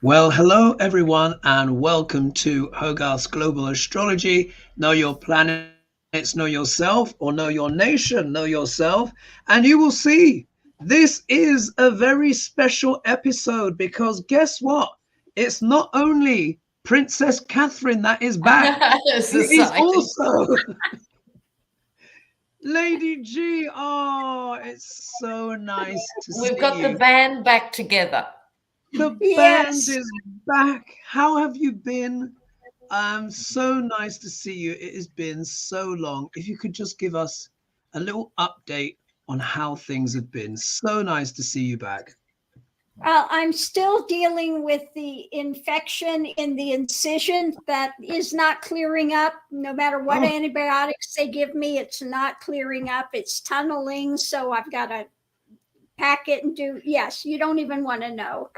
Well, hello everyone, and welcome to HoGaLe's Global Astrology. Know your planets, know yourself, or know your nation, know yourself, and you will see this is a very special episode because guess what? It's not only Princess Catherine that is back, it is also Lady G. Oh, it's so nice to see you. We've got the band back together. The band is back. How have you been? So nice to see you. It has been so long. If you could just give us a little update on how things have been. So nice to see you back. I'm still dealing with the infection in the incision that is not clearing up. No matter what antibiotics they give me, it's not clearing up. It's tunneling. So I've got to pack it and do, yes, you don't even want to know.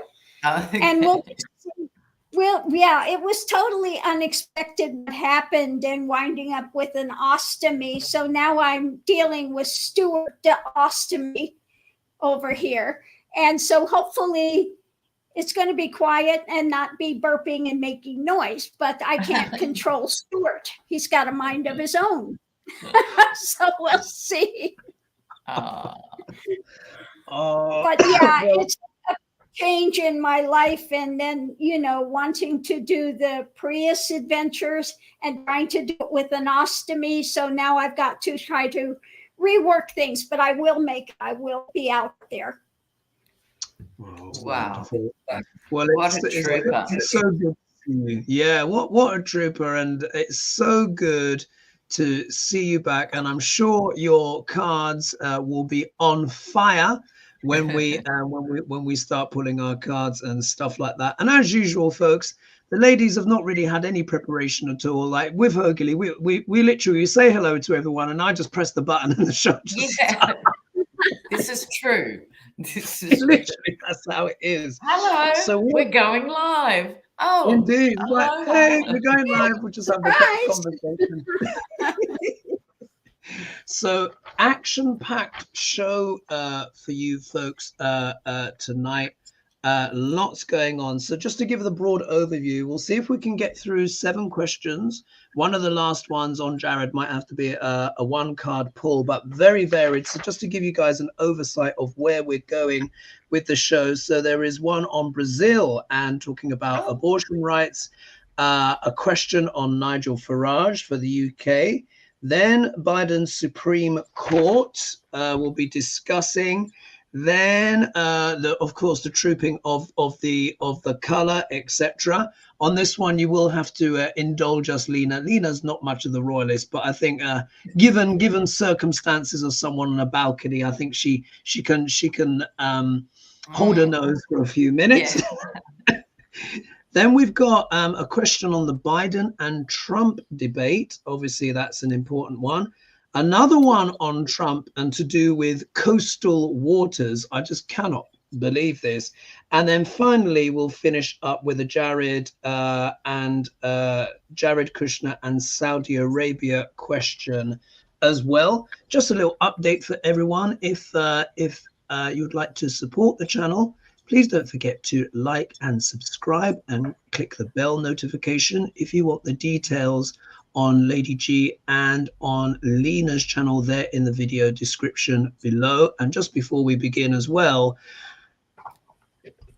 Okay. And it was totally unexpected what happened and winding up with an ostomy. So now I'm dealing with ostomy over here. And so hopefully it's going to be quiet and not be burping and making noise, but I can't control Stuart. He's got a mind of his own. So we'll see. But yeah, it's a change in my life. And then, wanting to do the Prius adventures and trying to do it with an ostomy. So now I've got to try to rework things, but I will be out there. Oh, wow. Well, what a trooper. It's so good to see you. Yeah, what a trooper. And it's so good to see you back. And I'm sure your cards will be on fire when we start pulling our cards and stuff like that. And as usual, folks, the ladies have not really had any preparation at all. Like with HoGaLe, we literally say hello to everyone and I just press the button and the show just starts. This is true. This is literally that's how it is. Hello. So we're going live. Oh, indeed. Like, hey, we're going live. We'll just have a conversation. So action-packed show for you folks tonight. Lots going on. So just to give the broad overview, we'll see if we can get through 7 questions. One of the last ones on Jared might have to be a 1-card pull, but very varied. So just to give you guys an oversight of where we're going with the show. So there is one on Brazil and talking about abortion rights, a question on Nigel Farage for the UK. Then Biden's Supreme Court will be discussing. Then, of course, the trooping of the color, etc. On this one, you will have to indulge us, Lena. Lena's not much of the royalist, but I think, given circumstances of someone on a balcony, I think she can hold her nose for a few minutes. Yeah. Then we've got a question on the Biden and Trump debate. Obviously, that's an important one. Another one on Trump and to do with coastal waters. I just cannot believe this. And then finally, we'll finish up with a Jared Kushner and Saudi Arabia question as well. Just a little update for everyone. If you'd like to support the channel, please don't forget to like and subscribe and click the bell notification. If you want the details on Lady G and on Lena's channel, there in the video description below. And just before we begin as well,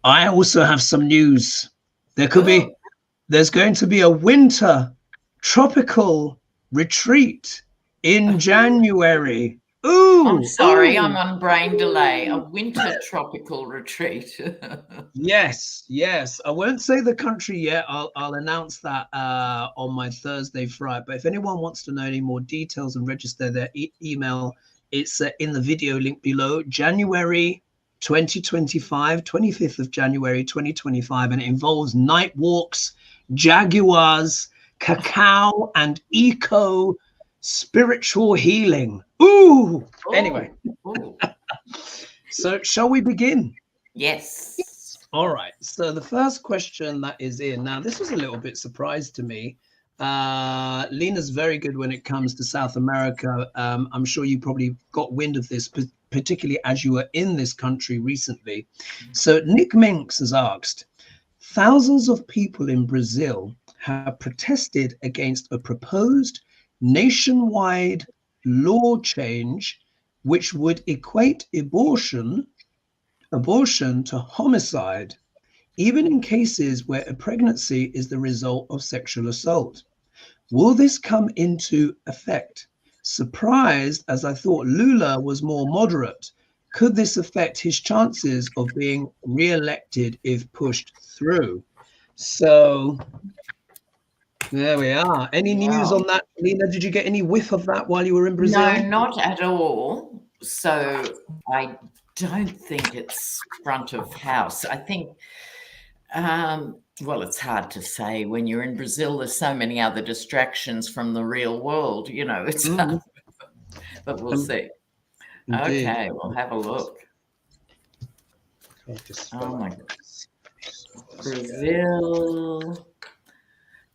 I also have some news. There's going to be a winter tropical retreat in January. Ooh, I'm sorry, I'm on brain delay. A winter tropical retreat. Yes. I won't say the country yet. I'll announce that on my Thursday Friday. But if anyone wants to know any more details and register their email, it's in the video link below. January 2025, 25th of January 2025, and it involves night walks, jaguars, cacao, and eco spiritual healing. Ooh. Anyway. So shall we begin? Yes. All right. So the first question that is in, now this was a little bit surprise to me. Lena's very good when it comes to South America. I'm sure you probably got wind of this, particularly as you were in this country recently. So Nick Minks has asked, thousands of people in Brazil have protested against a proposed nationwide law change which would equate abortion to homicide, even in cases where a pregnancy is the result of sexual assault. Will this come into effect? Surprised, as I thought Lula was more moderate. Could this affect his chances of being re-elected if pushed through? So there we are. Any news on that, Lena? Did you get any whiff of that while you were in Brazil? No, not at all. So I don't think it's front of house. I think, well, it's hard to say. When you're in Brazil, there's so many other distractions from the real world, you know, it's but we'll see. Indeed. Okay, we'll have a look. Oh my goodness. Brazil.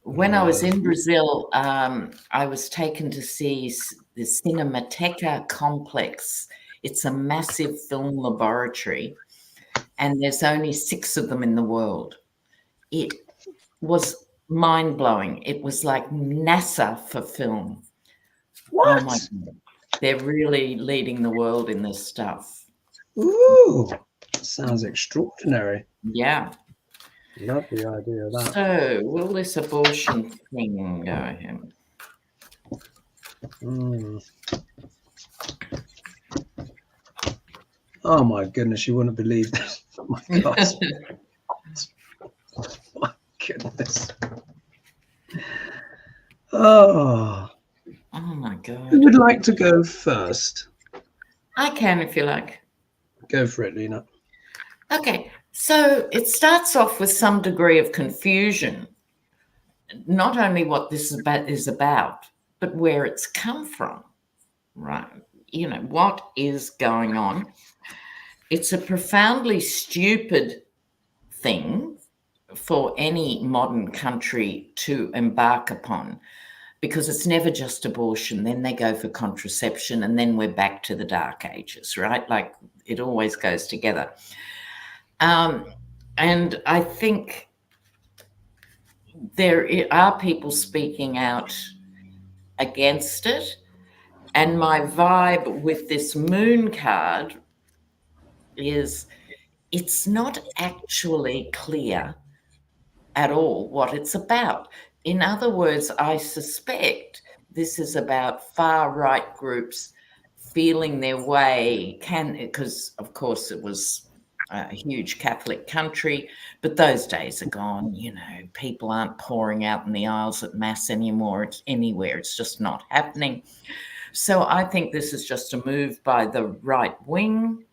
When I was in Brazil, I was taken to see the Cinemateca complex. It's a massive film laboratory, and there's only 6 of them in the world. It was mind-blowing. It was like NASA for film. What? Oh my God. They're really leading the world in this stuff. Ooh, sounds extraordinary. Yeah. Love the idea of that. So, will this abortion thing go ahead? Oh my goodness, you wouldn't believe this. Oh my God. My goodness. Oh. Oh my God. Who would like to go first? I can if you like. Go for it, Lena. Okay, so it starts off with some degree of confusion, not only what this is about, but where it's come from, right? You know, what is going on? It's a profoundly stupid thing for any modern country to embark upon, because it's never just abortion. Then they go for contraception, and then we're back to the dark ages, right? Like it always goes together. And I think there are people speaking out against it. And my vibe with this moon card is it's not actually clear at all what it's about. In other words, I suspect this is about far-right groups feeling their way, because of course it was a huge Catholic country, but those days are gone. You know, people aren't pouring out in the aisles at Mass anymore. It's anywhere. It's just not happening. So I think this is just a move by the right wing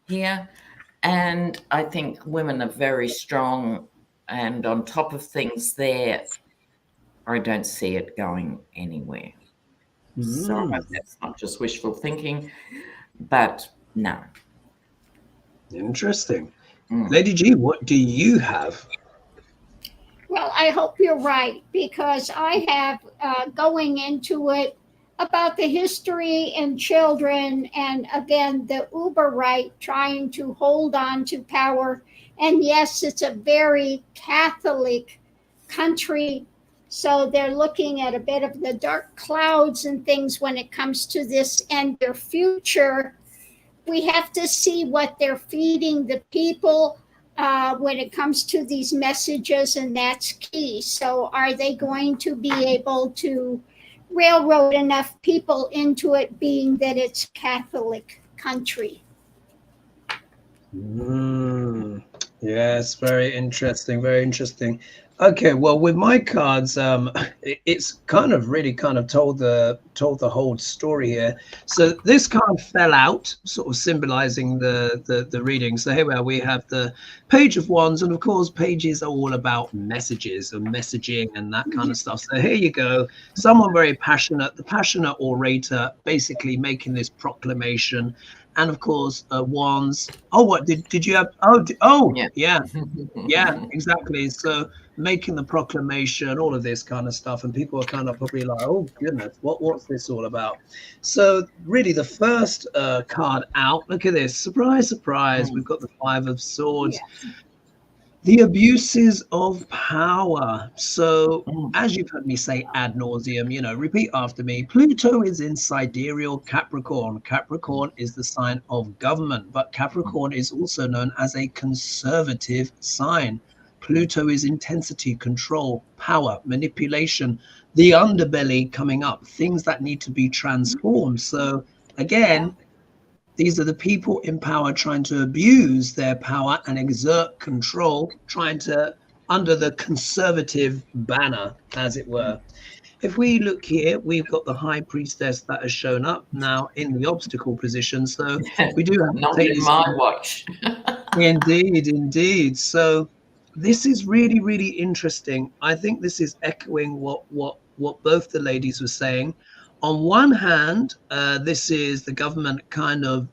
here. And I think women are very strong and on top of things there. I don't see it going anywhere. So that's not just wishful thinking, but no. Interesting. Lady G, what do you have? Well, I hope you're right, because I have going into it about the history and children, and again, the uber right trying to hold on to power. And yes, it's a very Catholic country, so they're looking at a bit of the dark clouds and things when it comes to this and their future. We have to see what they're feeding the people when it comes to these messages, and that's key. So are they going to be able to railroad enough people into it, being that it's a Catholic country? Yes, very interesting, very interesting. Okay, well, with my cards, it's kind of really kind of told the whole story here. So this card fell out, sort of symbolizing the reading. So here we are. We have the Page of Wands, and of course, pages are all about messages and messaging and that kind of stuff. So here you go. Someone very passionate, the passionate orator, basically making this proclamation. And of course, Wands. Oh, what did you have? Yeah, exactly. So making the proclamation, all of this kind of stuff, and people are kind of probably like, oh goodness, what's this all about? So really, the first card out. Look at this! Surprise, surprise! We've got the Five of Swords. The abuses of power. So, as you've heard me say ad nauseum, repeat after me. Pluto is in sidereal Capricorn. Capricorn is the sign of government, but Capricorn is also known as a conservative sign. Pluto is intensity, control, power, manipulation, the underbelly coming up, things that need to be transformed. So, again, these are the people in power trying to abuse their power and exert control, trying to, under the conservative banner, as it were. If we look here, we've got the high priestess that has shown up now in the obstacle position. So we do have to Not take in this. my watch. Indeed. So this is really, really interesting. I think this is echoing what both the ladies were saying. On one hand, this is the government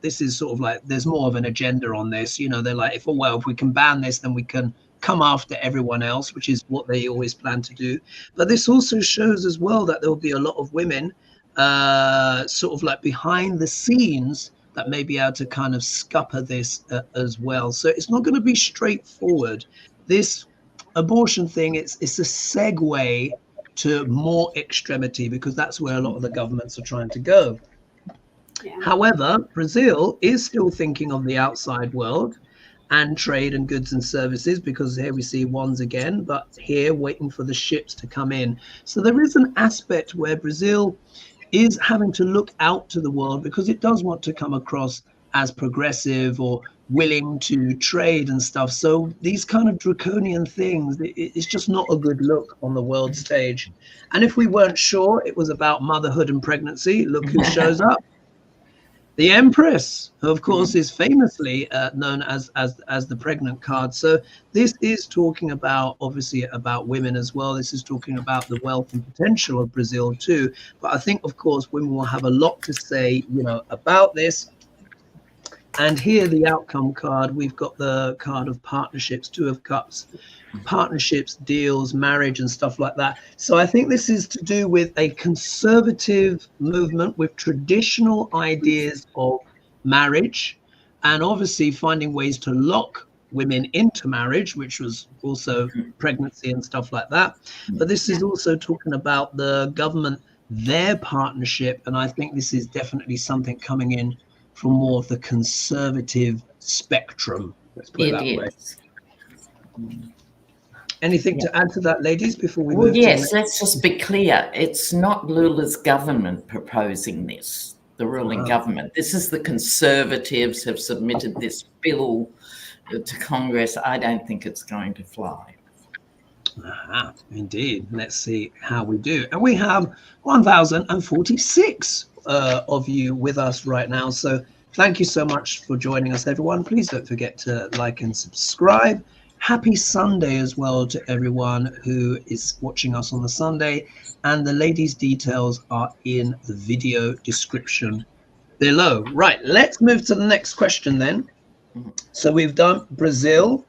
this is sort of like, there's more of an agenda on this. They're like, if we can ban this, then we can come after everyone else, which is what they always plan to do. But this also shows as well that there will be a lot of women sort of like behind the scenes that may be able to kind of scupper this as well. So it's not going to be straightforward. This abortion thing, it's a segue to more extremity, because that's where a lot of the governments are trying to go. Yeah. However, Brazil is still thinking of the outside world and trade and goods and services, because here we see wands again, but here waiting for the ships to come in. So there is an aspect where Brazil is having to look out to the world, because it does want to come across as progressive or willing to trade and stuff. So these kind of draconian things, it's just not a good look on the world stage. And if we weren't sure it was about motherhood and pregnancy, look who shows up. The Empress, who of course is famously known as the pregnant card. So this is talking about, obviously, about women as well. This is talking about the wealth and potential of Brazil too. But I think, of course, women will have a lot to say, about this. And here, the outcome card, we've got the card of partnerships, 2 of cups, partnerships, deals, marriage and stuff like that. So I think this is to do with a conservative movement with traditional ideas of marriage, and obviously finding ways to lock women into marriage, which was also pregnancy and stuff like that. But this is also talking about the government, their partnership. And I think this is definitely something coming in from more of the conservative spectrum. Let's put it that way. Anything to add to that, ladies, before we move? Yes, let's just be clear. It's not Lula's government proposing this, the ruling government. This is the Conservatives have submitted this bill to Congress. I don't think it's going to fly. Indeed. Let's see how we do. And we have 1,046 of you with us right now. So thank you so much for joining us, everyone. Please don't forget to like and subscribe. Happy Sunday as well to everyone who is watching us on the Sunday. And the ladies' details are in the video description below. Right, let's move to the next question then. So we've done Brazil.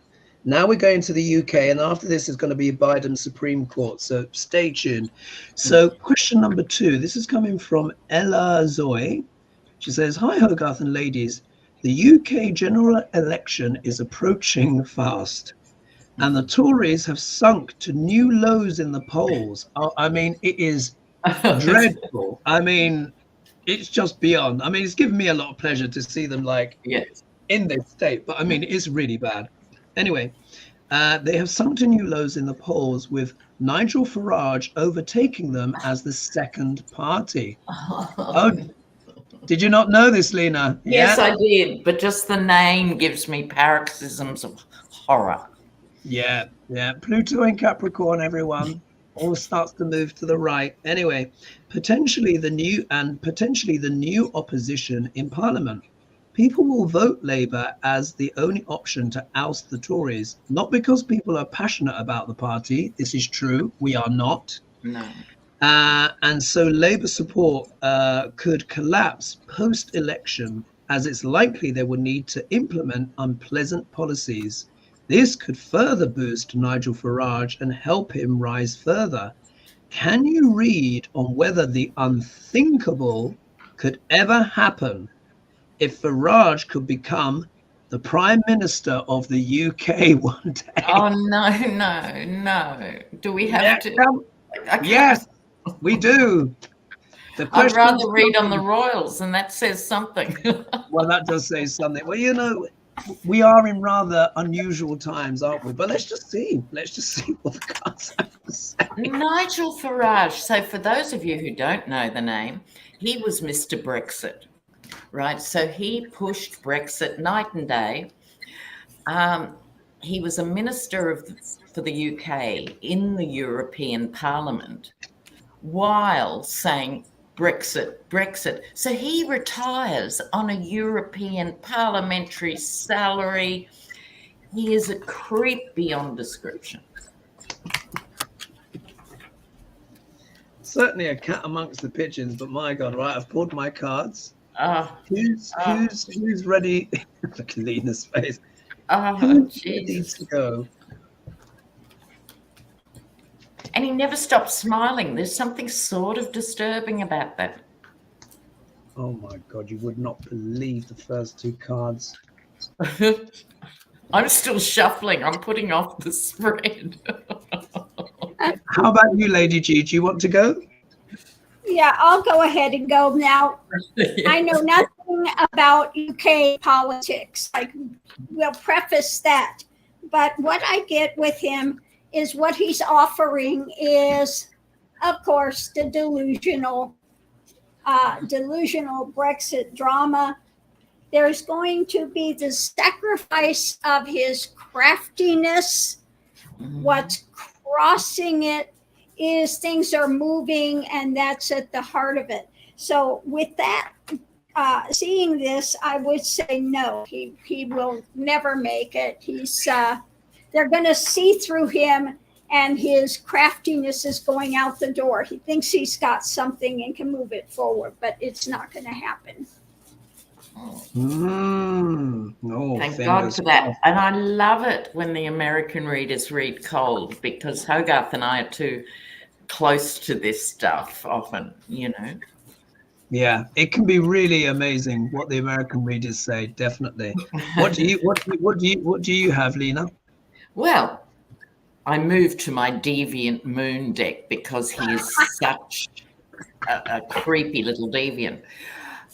Now we're going to the UK, and after this is going to be Biden Supreme Court. So stay tuned. So question number 2, this is coming from Ella Zoe. She says, hi, Hogarth and ladies. The UK general election is approaching fast, and the Tories have sunk to new lows in the polls. I mean, it is dreadful. I mean, it's just beyond. I mean, it's given me a lot of pleasure to see them in this state, but I mean, it's really bad. Anyway, they have sunk to new lows in the polls, with Nigel Farage overtaking them as the second party. Oh, did you not know this, Lena? Yes, I did, but just the name gives me paroxysms of horror. Yeah. Pluto in Capricorn, everyone. All starts to move to the right. Anyway, potentially the new opposition in Parliament. People will vote Labour as the only option to oust the Tories, not because people are passionate about the party. This is true. We are not. No. And so Labour support could collapse post-election, as it's likely they will need to implement unpleasant policies. This could further boost Nigel Farage and help him rise further. Can you read on whether the unthinkable could ever happen if Farage could become the Prime Minister of the UK one day. Oh, no. Do we have to? Okay. Yes, we do. I'd rather read on the royals, and that says something. Well, that does say something. Well, you know, we are in rather unusual times, aren't we? But let's just see. Let's just see what the cards have to say. Nigel Farage. So for those of you who don't know the name, he was Mr. Brexit, right? So he pushed Brexit night and day. He was a minister for the UK in the European Parliament while saying Brexit. So he retires on a European parliamentary salary. He is a creep beyond description. Certainly a cat amongst the pigeons, but my God, right? I've pulled my cards. Who's ready? Look at Lena's face. Who's ready to go? And he never stops smiling. There's something sort of disturbing about that. Oh my God, you would not believe the first two cards. I'm still shuffling. I'm putting off the spread. How about you, Lady G? Do you want to go? Yeah, I'll go ahead and go now. Yeah. I know nothing about UK politics. I will preface that. But what I get with him is what he's offering is, of course, the delusional Brexit drama. There's going to be the sacrifice of his craftiness. Mhm. What's crossing it is things are moving, and that's at the heart of it. So with that, seeing this, I would say no, he will never make it. They're going to see through him, and his craftiness is going out the door. He thinks he's got something and can move it forward, but it's not going to happen. Thank God for that. And I love it when the American readers read cold, because Hogarth and I are too close to this stuff often, you know. Yeah, it can be really amazing what the American readers say. Definitely. What do you have, Lena? Well, I moved to my deviant moon deck because he is such a creepy little deviant.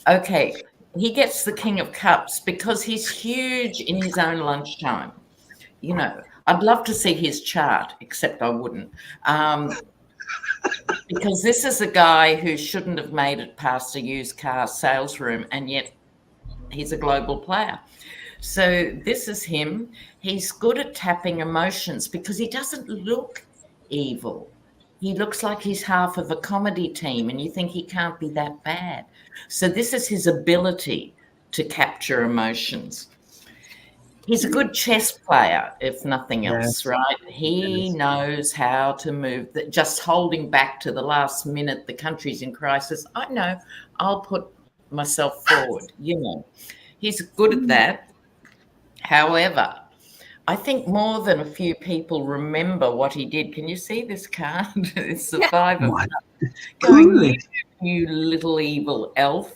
Okay, he gets the King of Cups because he's huge in his own lunchtime. You know, I'd love to see his chart, except I wouldn't. Because this is a guy who shouldn't have made it past a used car sales room, and yet he's a global player. So this is him. He's good at tapping emotions because he doesn't look evil. He looks like he's half of a comedy team, and you think he can't be that bad. So this is his ability to capture emotions. He's a good chess player, if nothing else, right? He knows how to move. Just holding back to the last minute, the country's in crisis. I know, I'll put myself forward, you know. He's good at that. However, I think more than a few people remember what he did. Can you see this card? It's the Five of Cups. Going, you little evil elf.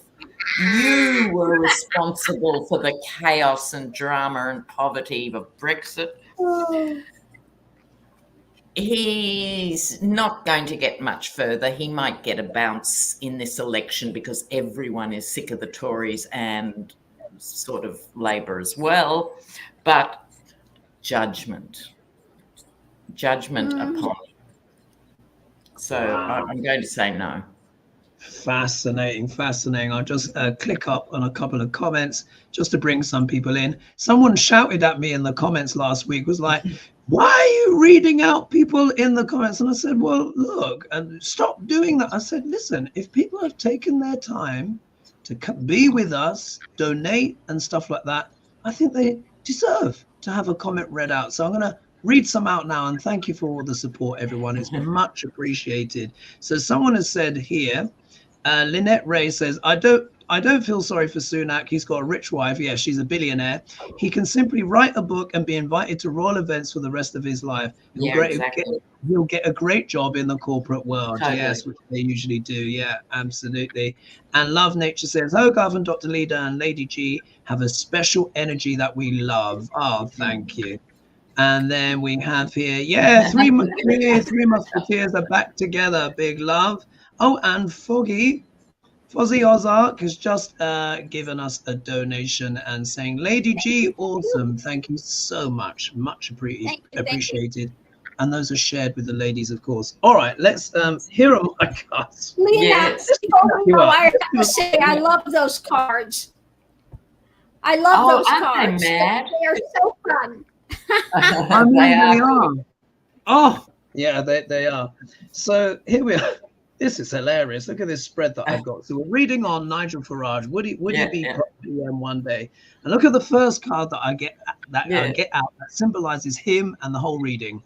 You were responsible for the chaos and drama and poverty of Brexit. He's not going to get much further. He might get a bounce in this election because everyone is sick of the Tories and sort of Labor as well. But judgment upon him. So I'm going to say no. Fascinating. I'll just click up on a couple of comments just to bring some people in. Someone shouted at me in the comments last week, was like, why are you reading out people in the comments? And I said, well, look, and stop doing that. I said, listen, if people have taken their time to be with us, donate and stuff like that, I think they deserve to have a comment read out. So I'm going to read some out now, and thank you for all the support, everyone. It's much appreciated. So someone has said here, Lynette Ray says, I don't I don't feel sorry for Sunak. He's got a rich wife. Yeah, she's a billionaire. He can simply write a book and be invited to royal events for the rest of his life. He'll get a great job in the corporate world. Totally. Yes, which they usually do. Yeah, absolutely. And Love Nature says, Hogarth and Dr. Leda and Lady G have a special energy that we love. Oh, thank you. And then we have here, yeah, three musketeers are back together. Big love. Oh, and Fozzie Ozark has just given us a donation and saying, Lady G, awesome. Thank you so much. Much appreciated. And those are shared with the ladies, of course. All right, let's here are my cards. Lena, Yes. I have to say, I love those cards. I love those cards. They mad? They are so fun. I mean, they are. Oh, yeah, they are. So here we are. This is hilarious. Look at this spread that I've got. So we're reading on Nigel Farage. Would he be PM one day? And look at the first card that I get out that symbolizes him and the whole reading.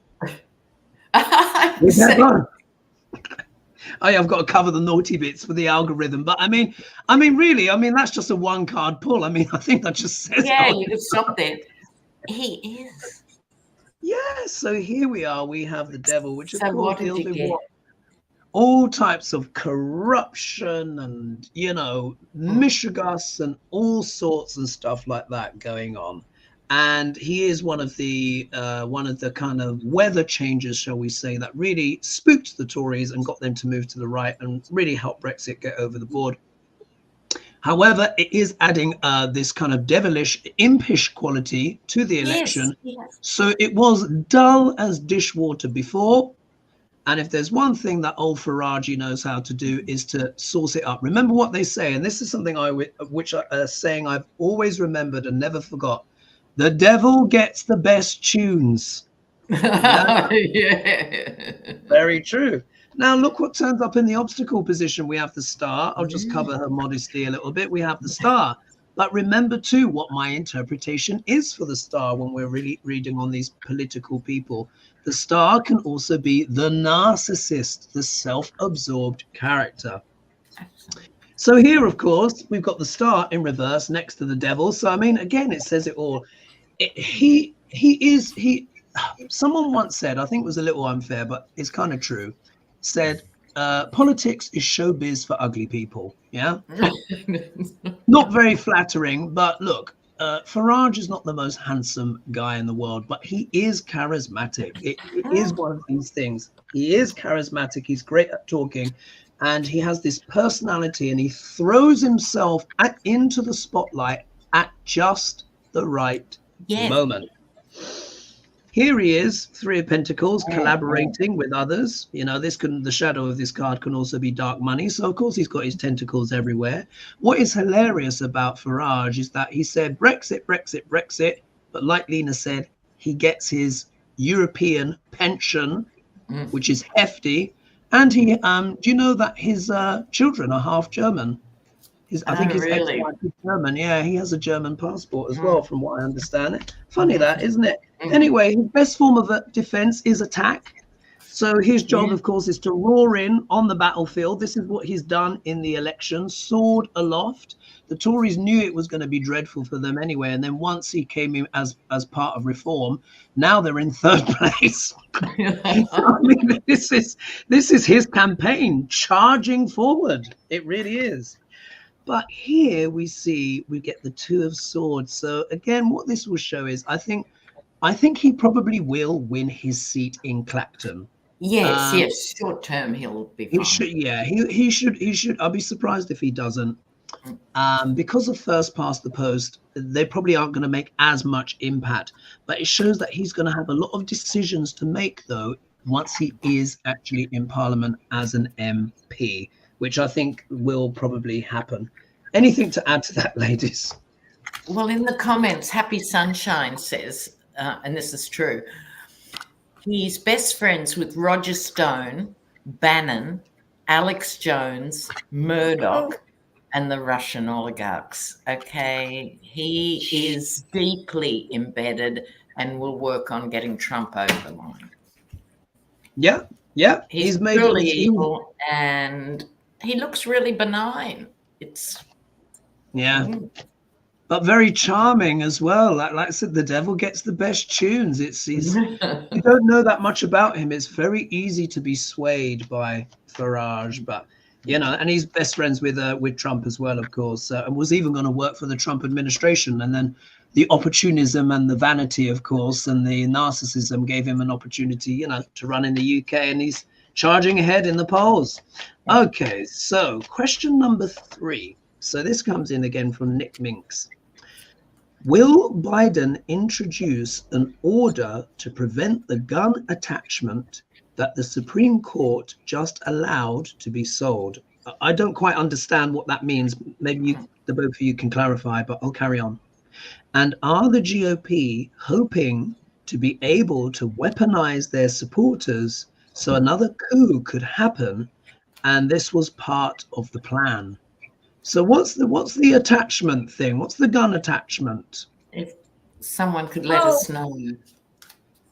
Oh, yeah, I've got to cover the naughty bits for the algorithm. But I mean, really, that's just a one card pull. I think that just says. Yeah, you could stop there. He is. Yeah, so here we are. We have the devil, which of So course what did you get? All types of corruption and, mishigas and all sorts and stuff like that going on. And he is one of the kind of weather changers, shall we say, that really spooked the Tories and got them to move to the right and really helped Brexit get over the board. However, it is adding this kind of devilish, impish quality to the election. Yes. So it was dull as dishwater before. And if there's one thing that old Farage knows how to do is to sauce it up. Remember what they say, and this is something saying I've always remembered and never forgot. The devil gets the best tunes. Yeah. Very true. Now, look what turns up in the obstacle position. We have the star. I'll just cover her modesty a little bit. We have the star. But remember, too, what my interpretation is for the star when we're really reading on these political people. The star can also be the narcissist, the self-absorbed character. So here, of course, we've got the star in reverse next to the devil. So, again, it says it all. Someone once said, I think it was a little unfair, but it's kind of true, said, politics is showbiz for ugly people. Yeah. Not very flattering, but look, Farage is not the most handsome guy in the world, but he is charismatic. It is one of these things. He is charismatic. He's great at talking, and he has this personality, and he throws himself into the spotlight at just the right moment. Here he is, Three of Pentacles, collaborating with others. The shadow of this card can also be dark money. So, of course, he's got his tentacles everywhere. What is hilarious about Farage is that he said Brexit, Brexit, Brexit. But like Lena said, he gets his European pension, which is hefty. And he, do you know that his children are half German? I think his ex-wife is German. Yeah, he has a German passport as well, from what I understand. Funny that, isn't it? Anyway, his best form of defense is attack. So his job, of course, is to roar in on the battlefield. This is what he's done in the election, sword aloft. The Tories knew it was going to be dreadful for them anyway. And then once he came in as part of reform, now they're in third place. This is his campaign, charging forward. It really is. But here we get the Two of Swords. So again, what this will show is I think he probably will win his seat in Clacton. Yes. Short term, he'll be fine. He should. I'll be surprised if he doesn't. Because of first past the post, they probably aren't going to make as much impact. But it shows that he's going to have a lot of decisions to make, though, once he is actually in Parliament as an MP, which I think will probably happen. Anything to add to that, ladies? Well, in the comments, Happy Sunshine says, and this is true, he's best friends with Roger Stone, Bannon, Alex Jones, Murdoch, and the Russian oligarchs. Okay, he is deeply embedded and will work on getting Trump over the line. Yeah. He's really evil, and he looks really benign. It's Yeah. Mm. But very charming as well. Like I said, the devil gets the best tunes. He's you don't know that much about him. It's very easy to be swayed by Farage, but you know, and he's best friends with Trump as well, of course, and was even going to work for the Trump administration. And then the opportunism and the vanity, of course, and the narcissism gave him an opportunity, you know, to run in the UK, and he's charging ahead in the polls. Okay, so question number 3. So this comes in again from Nick Minks. Will Biden introduce an order to prevent the gun attachment that the Supreme Court just allowed to be sold? I don't quite understand what that means. Maybe the both of you can clarify, but I'll carry on. And are the GOP hoping to be able to weaponize their supporters so another coup could happen? And this was part of the plan. So what's the attachment thing? What's the gun attachment? If someone could let us know.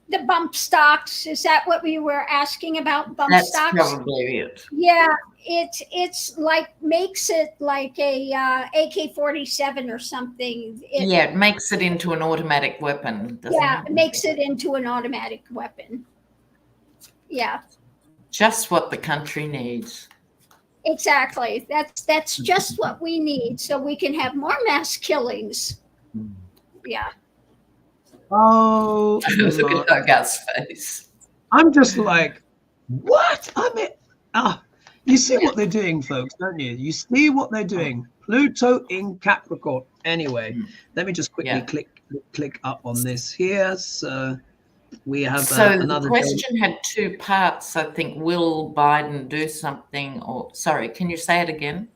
The bump stocks, is that what we were asking about? Bump That's stocks? probably it. Yeah, it's like makes it like a AK-47 or something. It makes it into an automatic weapon, doesn't it? It makes it into an automatic weapon. Yeah. Just what the country needs. Exactly. That's just what we need, so we can have more mass killings. Yeah. Oh, Look at Hogarth's face. I'm just like, what? I mean, you see what they're doing, folks, don't you? You see what they're doing. Pluto in Capricorn. Anyway, let me just quickly click up on this here. So we have another. The question had 2 parts, I think. Will Biden do something? Or sorry, can you say it again?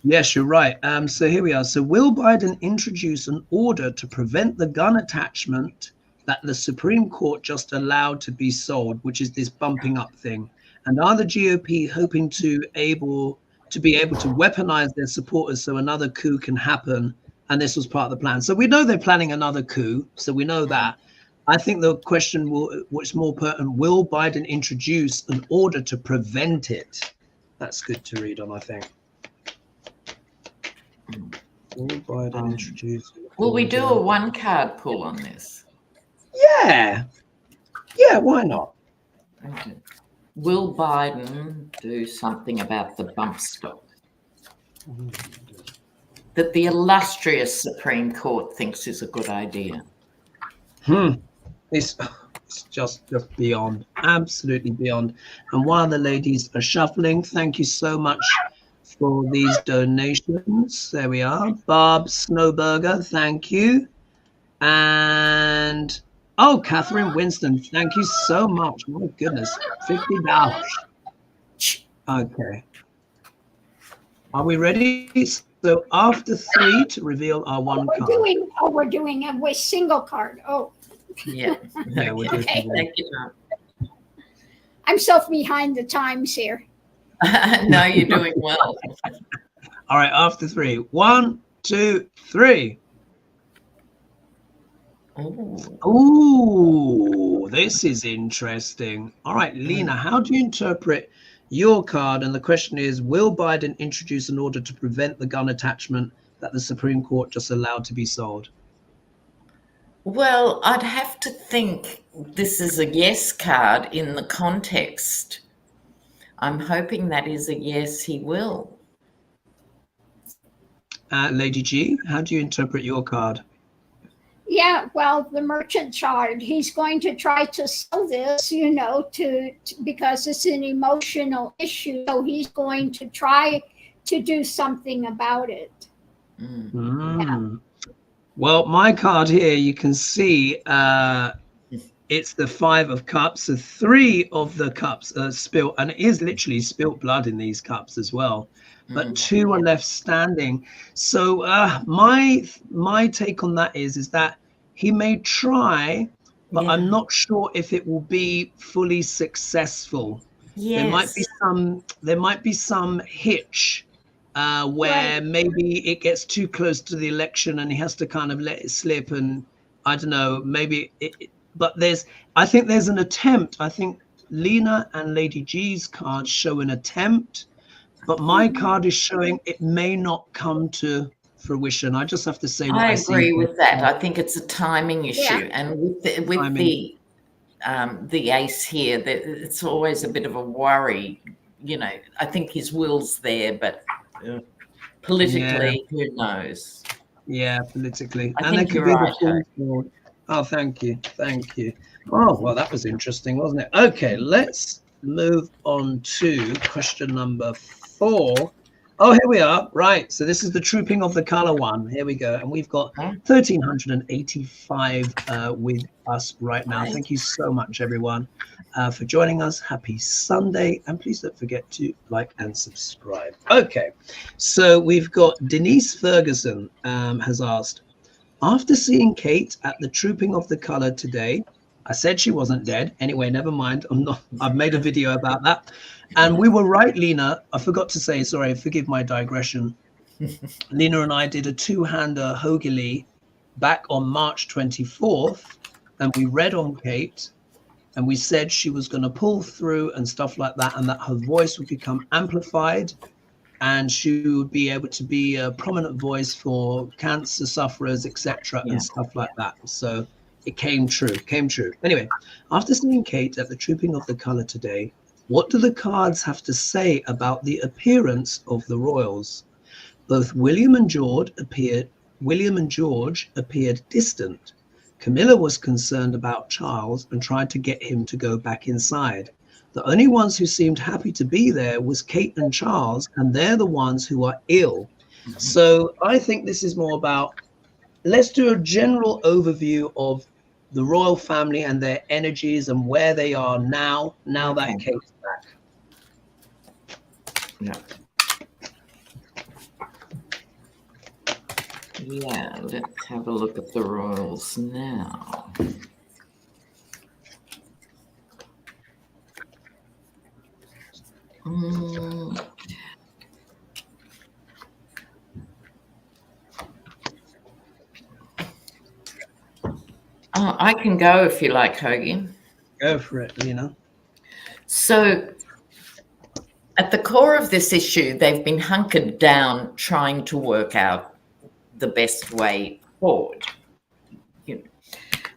Yes, you're right. So here we are. So will Biden introduce an order to prevent the gun attachment that the Supreme Court just allowed to be sold, which is this bumping up thing? And are the GOP hoping to be able to weaponize their supporters so another coup can happen? And this was part of the plan. So we know they're planning another coup. So we know that. I think the question what's more pertinent, will Biden introduce an order to prevent it? That's good to read on, I think. Will Biden introduce? Will we do a 1-card pull on this? Yeah, why not? Okay. Will Biden do something about the bump stock that the illustrious Supreme Court thinks is a good idea? It's just beyond, absolutely beyond. And while the ladies are shuffling, thank you so much for these donations. There we are. Barb Snowburger, thank you. And Catherine Winston, thank you so much. My goodness, $50. Okay. Are we ready? So after 3 to reveal our 1 card. We're doing a single card. Oh. Yeah. We're doing Thank you. I'm so behind the times here. No, you're doing well. All right, after 3. 1, 2, 3. Ooh, this is interesting. All right, Lena, how do you interpret your card? And the question is, will Biden introduce an order to prevent the gun attachment that the Supreme Court just allowed to be sold? Well, I'd have to think this is a yes card in the context. I'm hoping that is a yes, he will. Lady G, how do you interpret your card? Yeah, well, the merchant card, he's going to try to sell this, because it's an emotional issue. So he's going to try to do something about it. Yeah. Well, my card here, you can see it's the 5 of Cups. So 3 of the cups are spilt, and it is literally spilt blood in these cups as well. But 2 are left standing. So my take on that is that he may try, but I'm not sure if it will be fully successful. Yes. There might be some hitch where maybe it gets too close to the election and he has to kind of let it slip, and I don't know, but I think there's an attempt. I think Lena and Lady G's cards show an attempt, but my card is showing it may not come to fruition. I just have to say what I I agree see. with that. I think it's a timing issue, Yeah. and with the ace here, it's always a bit of a worry. You know, I think his will's there, but politically, who knows? Yeah, politically. I And there think could you're be right, the fool. Oh, thank you. Thank you. Oh, well, that was interesting, wasn't it? Okay, let's move on to question number 4. Oh, here we are. Right. So this is the trooping of the color one. Here we go. And we've got 1,385 with us right now. Thank you so much, everyone, for joining us. Happy Sunday. And please don't forget to like and subscribe. Okay. So we've got Denise Ferguson has asked, after seeing Kate at the trooping of the color today, I said she wasn't dead. Anyway, never mind. I've made a video about that. And we were right, Lena. I forgot to say, sorry, forgive my digression. Lena and I did a 2-hander HoGaLe's back on March 24th. And we read on Kate. And we said she was going to pull through and stuff like that. And that her voice would become amplified. And she would be able to be a prominent voice for cancer sufferers, etc., and stuff like that. So it came true. Anyway, after seeing Kate at the trooping of the color today, what do the cards have to say about the appearance of the royals? Both William and George appeared distant. Camilla was concerned about Charles and tried to get him to go back inside. The only ones who seemed happy to be there was Kate and Charles, and they're the ones who are ill. So I think this is more about, let's do a general overview of the royal family and their energies and where they are now that Kate's back. Yeah, let's have a look at the royals now. Oh, I can go if you like, Hoagie. Go for it, Lena. So at the core of this issue, they've been hunkered down trying to work out the best way forward.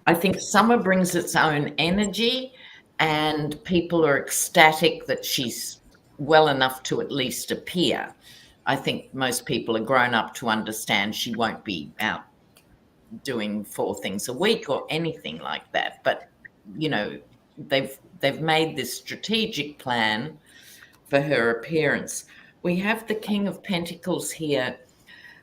I think summer brings its own energy, and people are ecstatic that she's well enough to at least appear. I think most people are grown up to understand she won't be out doing 4 things a week or anything like that. But, you know, they've made this strategic plan for her appearance. We have the King of Pentacles here,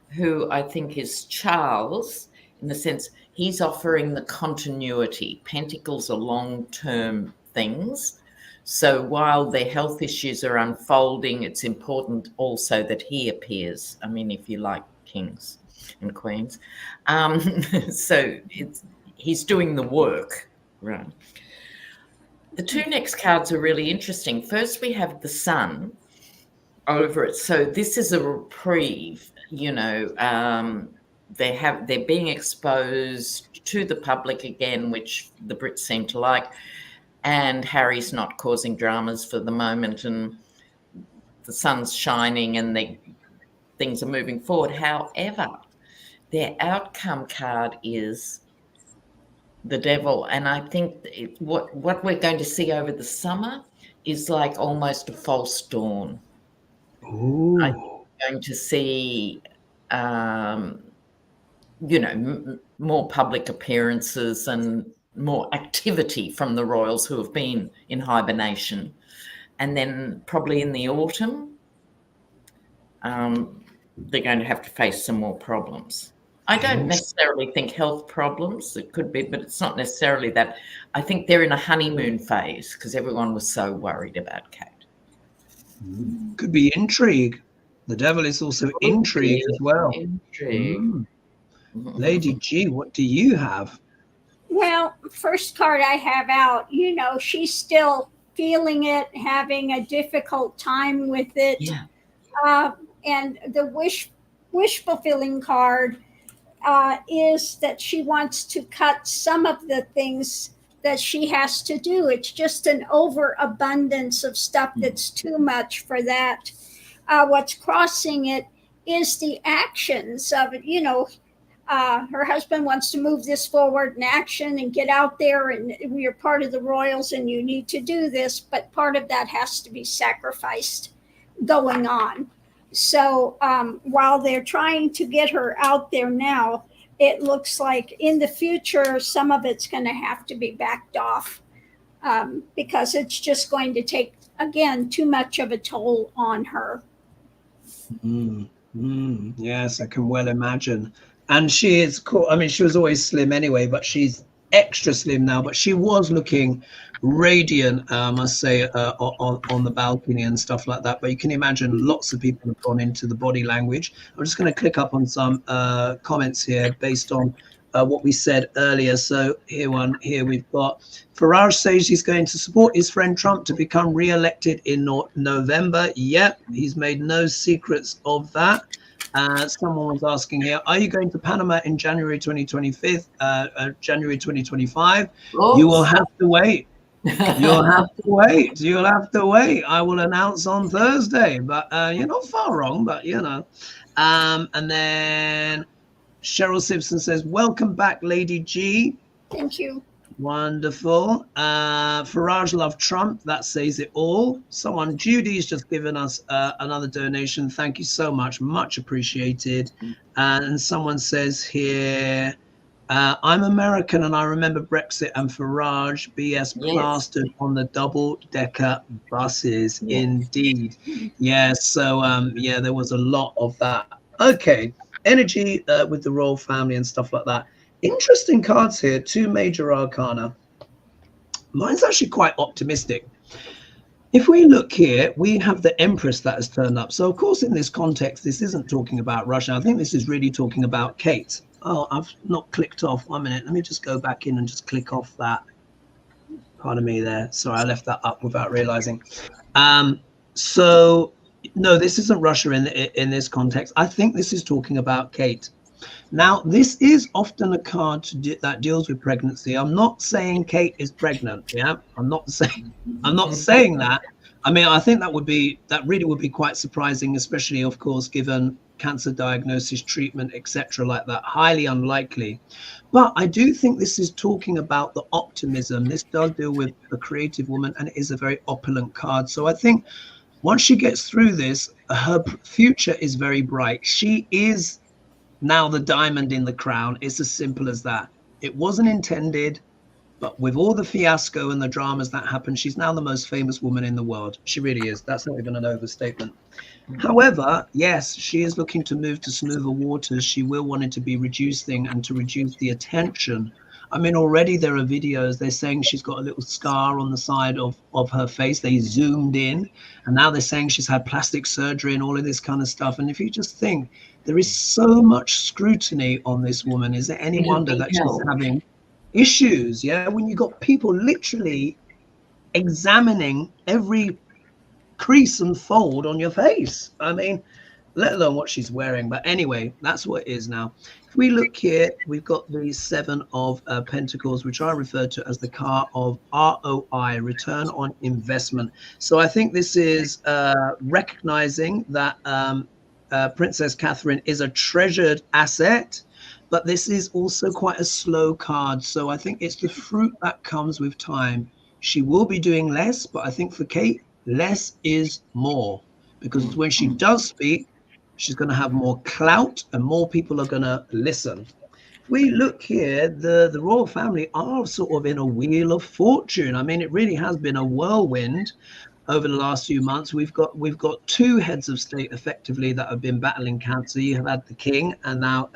who I think is Charles, in the sense he's offering the continuity. Pentacles are long-term things. So while their health issues are unfolding, it's important also that he appears. I mean, if you like kings and queens. So he's doing the work, right? The 2 next cards are really interesting. First, we have the sun over it. So this is a reprieve, you know. They're being exposed to the public again, which the Brits seem to like. And Harry's not causing dramas for the moment, and the sun's shining and things are moving forward. However, their outcome card is the devil. And I think what we're going to see over the summer is like almost a false dawn. Ooh. I'm going to see, you know, more public appearances and more activity from the royals who have been in hibernation. And then probably in the autumn, they're going to have to face some more problems. I don't necessarily think health problems. It could be, but it's not necessarily that. I think they're in a honeymoon phase because everyone was so worried about Kate. Could be intrigue. The devil is also intrigue as well. Intrigue. Lady G, what do you have? Well, first card I have out, you know, she's still feeling it, having a difficult time with it. Yeah. And the wish fulfilling card is that she wants to cut some of the things that she has to do. It's just an overabundance of stuff that's too much for that. What's crossing it is the actions of it. You know, her husband wants to move this forward in action and get out there, and you're part of the royals and you need to do this, but part of that has to be sacrificed going on. So while they're trying to get her out there now, it looks like in the future some of it's going to have to be backed off, because it's just going to take, again, too much of a toll on her. Yes, I can well imagine. And she is cool. I mean, she was always slim anyway, but she's extra slim now. But she was looking radiant, I must say, on the balcony and stuff like that. But you can imagine lots of people have gone into the body language. I'm just going to click up on some comments here based on what we said earlier. So here we've got Farage says he's going to support his friend Trump to become re-elected in November. Yep, he's made no secrets of that. Someone was asking here, are you going to Panama in January 2025? January 2025? Oops. You will have to wait. You'll have to wait. You'll have to wait. I will announce on Thursday, but you're not far wrong, but you know. And then Cheryl Simpson says, welcome back, Lady G. Thank you. Wonderful. Farage loved Trump. That says it all. Judy's just given us another donation. Thank you so much. Much appreciated. And someone says here, I'm American and I remember Brexit and Farage BS plastered on the double-decker buses. Yes. Indeed. Yes. So, yeah, there was a lot of that. Okay. Energy with the royal family and stuff like that. Interesting cards here, 2 major arcana. Mine's actually quite optimistic. If we look here, we have the Empress that has turned up. So, of course, in this context, this isn't talking about Russia. I think this is really talking about Kate. Oh, I've not clicked off. 1 minute. Let me just go back in and just click off that. Pardon me there. Sorry, I left that up without realizing. So, no, this isn't Russia in this context. I think this is talking about Kate. Now, this is often a card that deals with pregnancy. I'm not saying Kate is pregnant. Yeah, I'm not saying that. I mean, I think that really would be quite surprising, especially, of course, given cancer diagnosis, treatment, etc., like that. Highly unlikely. But I do think this is talking about the optimism. This does deal with a creative woman, and it is a very opulent card. So I think once she gets through this, her future is very bright. She is now the diamond in the crown. It's as simple as that. It wasn't intended, but with all the fiasco and the dramas that happened, she's now the most famous woman in the world. She really is. That's not even an overstatement. However, yes, she is looking to move to smoother waters. She will want it to be reducing and to reduce the attention. I mean, already there are videos. They're saying she's got a little scar on the side of her face. They zoomed in, and now they're saying she's had plastic surgery and all of this kind of stuff. And if you just think, there is so much scrutiny on this woman. Is there any wonder that she's having issues? Yeah, when you got people literally examining every crease and fold on your face. I mean, let alone what she's wearing. But anyway, that's what it is now. If we look here, we've got the 7 of Pentacles, which I refer to as the card of ROI, return on investment. So I think this is recognizing that Princess Catherine is a treasured asset, but this is also quite a slow card. So I think it's the fruit that comes with time. She will be doing less, but I think for Kate, less is more, because when she does speak, she's going to have more clout and more people are going to listen. If we look here, the royal family are sort of in a wheel of fortune. I mean, it really has been a whirlwind over the last few months. We've got 2 heads of state effectively that have been battling cancer. You have had the king and now,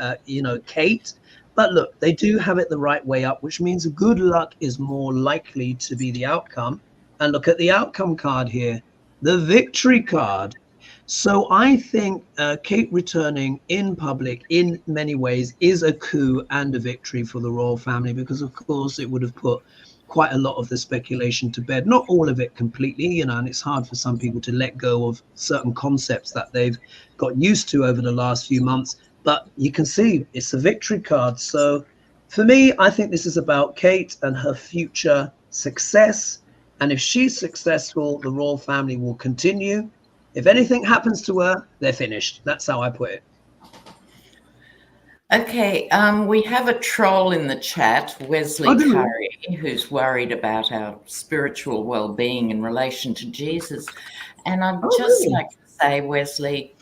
Kate. But look, they do have it the right way up, which means good luck is more likely to be the outcome. And look at the outcome card here, the victory card. So I think Kate returning in public in many ways is a coup and a victory for the royal family, because of course it would have put quite a lot of the speculation to bed, not all of it completely, and it's hard for some people to let go of certain concepts that they've got used to over the last few months. But you can see it's a victory card. So for me, I think this is about Kate and her future success. And if she's successful, the royal family will continue. If anything happens to her, they're finished. That's how I put it. Okay, we have a troll in the chat, Wesley Curry, who's worried about our spiritual well-being in relation to Jesus. And I'd just like to say, Wesley,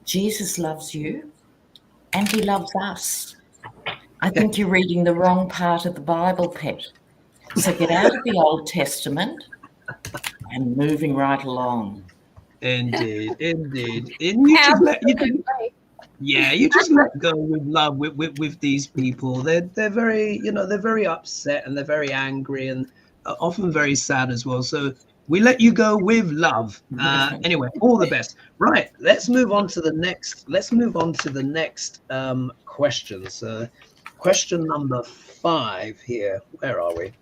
Jesus loves you and he loves us. I think you're reading the wrong part of the Bible, pet. So get out of the Old Testament and moving right along. Indeed, indeed. And you just you just let go with love with these people. They're very, you know, they're very upset and they're very angry and often very sad as well. So we let you go with love. Anyway, all the best. Right, let's move on to the next. Let's move on to the next question. So, question number 5 here. Where are we?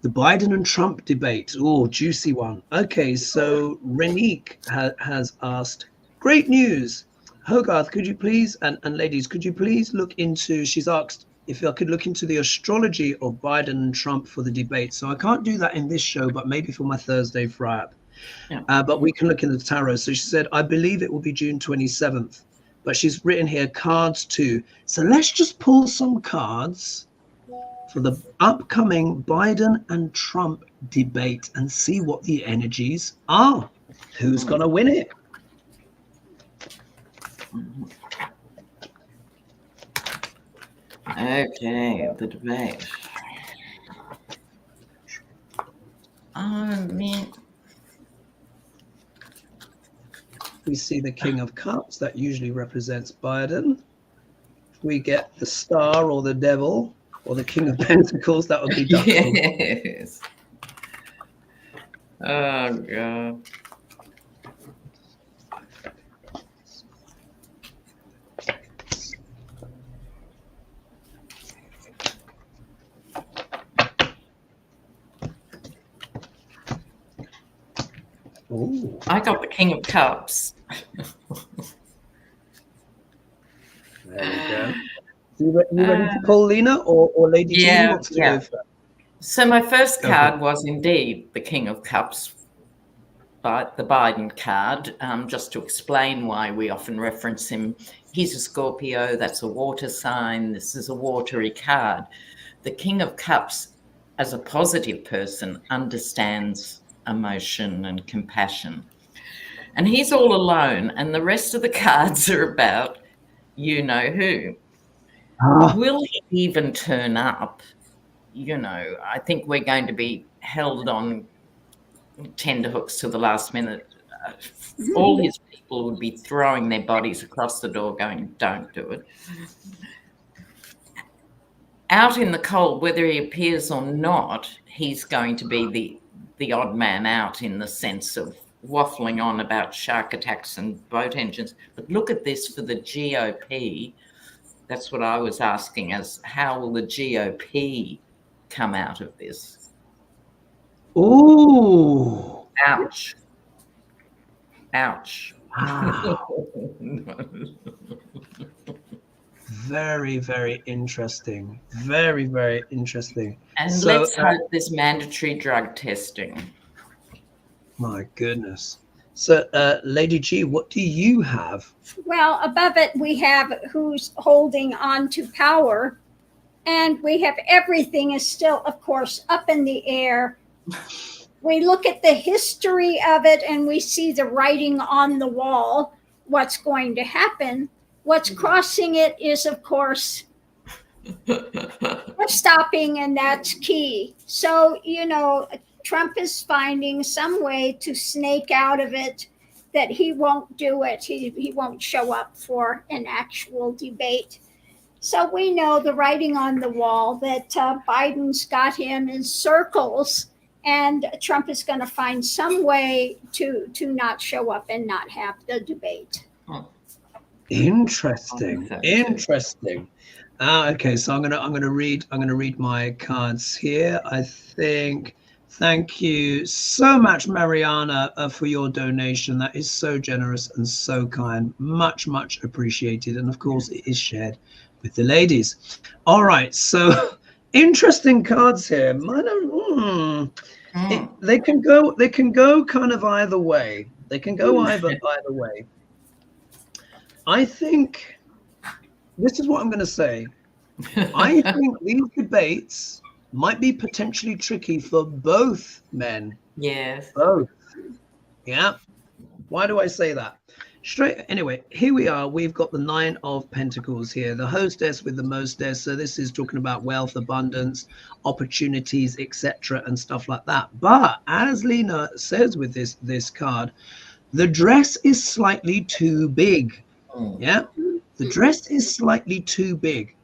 The Biden and Trump debate. Oh, juicy one. Okay, so Renique has asked, great news. Hogarth, could you please, and ladies, could you please look into, she's asked if I could look into the astrology of Biden and Trump for the debate. So I can't do that in this show, but maybe for my Thursday Friday. Yeah. But we can look in the tarot. So she said, I believe it will be June 27th, but she's written here cards too. So let's just pull some cards for the upcoming Biden and Trump debate and see what the energies are. Who's going to win it? Okay, the debate. We see the King of Cups. That usually represents Biden. If we get the Star or the Devil or the King of Pentacles, that would be Trump. Yes. Oh, God. Ooh. I got the King of Cups. There we go. You ready to pull, Lena, or Lady G wants to go first? So my first card was indeed the King of Cups, but the Biden card, just to explain why we often reference him. He's a Scorpio, that's a water sign. This is a watery card. The King of Cups, as a positive person, understands emotion and compassion. And he's all alone, and the rest of the cards are about you know who. Will he even turn up? You know, I think we're going to be held on tenterhooks to the last minute. All his people would be throwing their bodies across the door going, don't do it. Out in the cold, whether he appears or not, he's going to be the odd man out in the sense of waffling on about shark attacks and boat engines. But look at this for the GOP. That's what I was asking, as how will the GOP come out of this? Ooh. Ouch. Ouch. Wow. Very, very interesting. Very, very interesting. And so, let's hope there's mandatory drug testing. My goodness. So, Lady G, what do you have? Well, above it, we have who's holding on to power. And we have everything is still, of course, up in the air. We look at the history of it and we see the writing on the wall, what's going to happen. What's crossing it is, of course, stopping, and that's key. So, you know, Trump is finding some way to snake out of it that he won't do it. He won't show up for an actual debate. So we know the writing on the wall that Biden's got him in circles, and Trump is going to find some way to not show up and not have the debate. Interesting. Okay, so I'm gonna read my cards here. I think. Thank you so much, Mariana, for your donation. That is so generous and so kind. Much appreciated. And of course, it is shared with the ladies. All right, so interesting cards here. They can go kind of either way. They can go either way. I think this is what I'm going to say. I think these debates might be potentially tricky for both men. Yes. Both. Yeah. Why do I say that? Anyway, here we are. We've got the 9 of Pentacles here, the hostess with the mostess. So this is talking about wealth, abundance, opportunities, etc., and stuff like that. But as Lena says with this card, the dress is slightly too big. Yeah, the dress is slightly too big,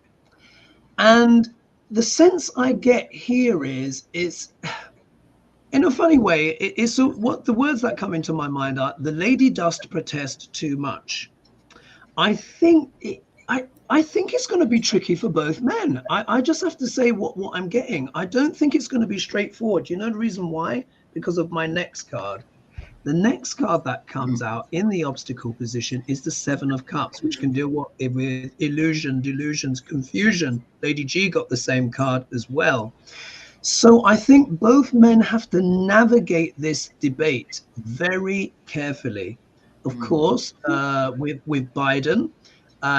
and the sense I get here is in a funny way, it's what the words that come into my mind are: the lady does protest too much. I think it's going to be tricky for both men. I just have to say what I'm getting. I don't think it's going to be straightforward. You know the reason why? Because of my next card. The next card that comes out in the obstacle position is the 7 of Cups, which can deal with illusion, delusions, confusion. Lady G got the same card as well. So I think both men have to navigate this debate very carefully. Of course, with Biden,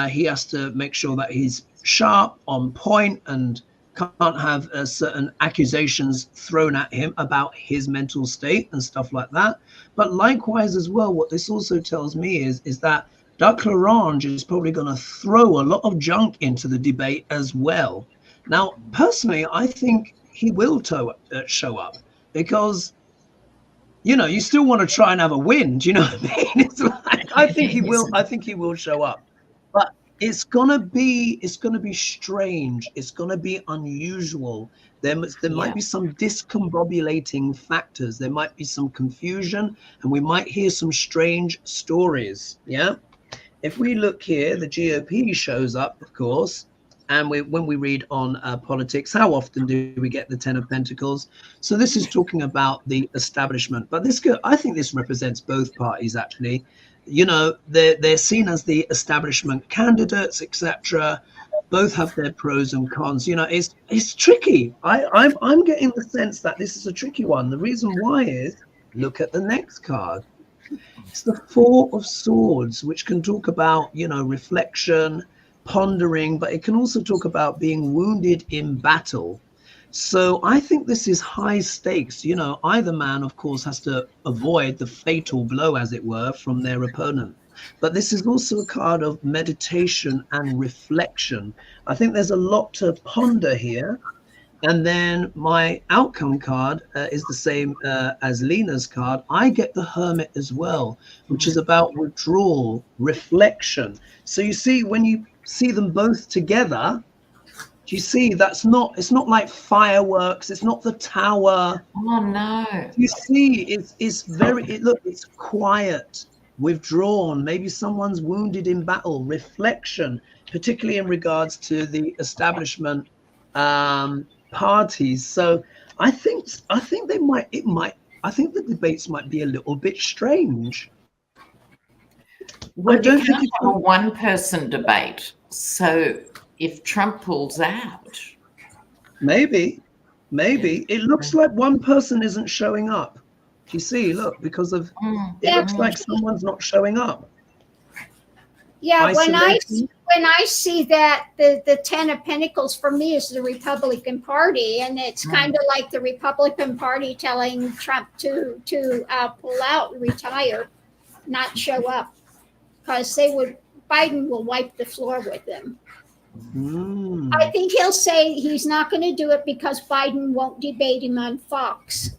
he has to make sure that he's sharp, on point, and can't have certain accusations thrown at him about his mental state and stuff like that. But likewise as well, what this also tells me is that Duck Larange is probably going to throw a lot of junk into the debate as well. Now, personally, I think he will show up because, you know, you still want to try and have a win. Do you know what I mean? It's like, I think he will show up, but it's gonna be strange. It's gonna be unusual. There might be some discombobulating factors. There might be some confusion, and we might hear some strange stories. Yeah. If we look here, the GOP shows up, of course. And when we read on politics, how often do we get the 10 of Pentacles? So this is talking about the establishment. But I think this represents both parties, actually. You know, they're seen as the establishment candidates, etc. Both have their pros and cons. You know, it's tricky. I'm getting the sense that this is a tricky one. The reason why is, look at the next card. It's the 4 of Swords, which can talk about, you know, reflection, pondering, but it can also talk about being wounded in battle. So I think this is high stakes. You know, either man, of course, has to avoid the fatal blow, as it were, from their opponent. But this is also a card of meditation and reflection. I think there's a lot to ponder here. And then my outcome card is the same as Lena's card. I get the Hermit as well, which is about withdrawal, reflection. So you see, when you see them both together, do you see it's not like fireworks, it's not the tower. Oh no. You see, it's quiet, withdrawn, maybe someone's wounded in battle, reflection, particularly in regards to the establishment parties. So I think the debates might be a little bit strange. Well, you can't have a one-person debate. So if Trump pulls out, maybe it looks like one person isn't showing up. You see, look, because of it looks like someone's not showing up. Yeah, when I see that the 10 of Pentacles for me is the Republican Party, and it's kind of like the Republican Party telling Trump to pull out, retire, not show up, because Biden will wipe the floor with them. I think he'll say he's not going to do it because Biden won't debate him on Fox.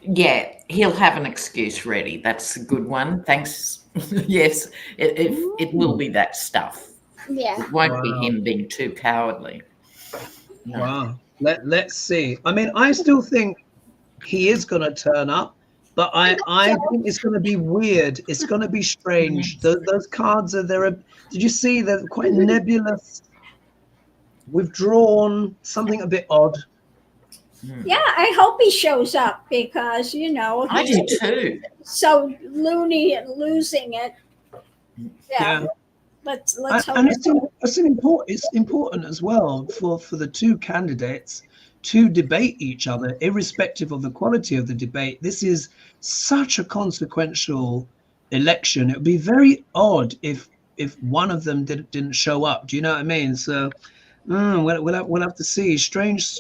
Yeah, he'll have an excuse ready. That's a good one. Thanks. Yes, it will be that stuff. Yeah. It won't be him being too cowardly. No. Wow. Let's see. I mean, I still think he is going to turn up, but I think it's going to be weird. It's going to be strange. Those cards are there. Did you see? They're quite nebulous, withdrawn, something a bit odd. Yeah, I hope he shows up because, you know, I do too. So loony and losing it. Yeah. Let's hope. And it's important as well for the two candidates to debate each other, irrespective of the quality of the debate. This is such a consequential election. It would be very odd if one of them didn't show up. Do you know what I mean? So we'll have to see. Strange.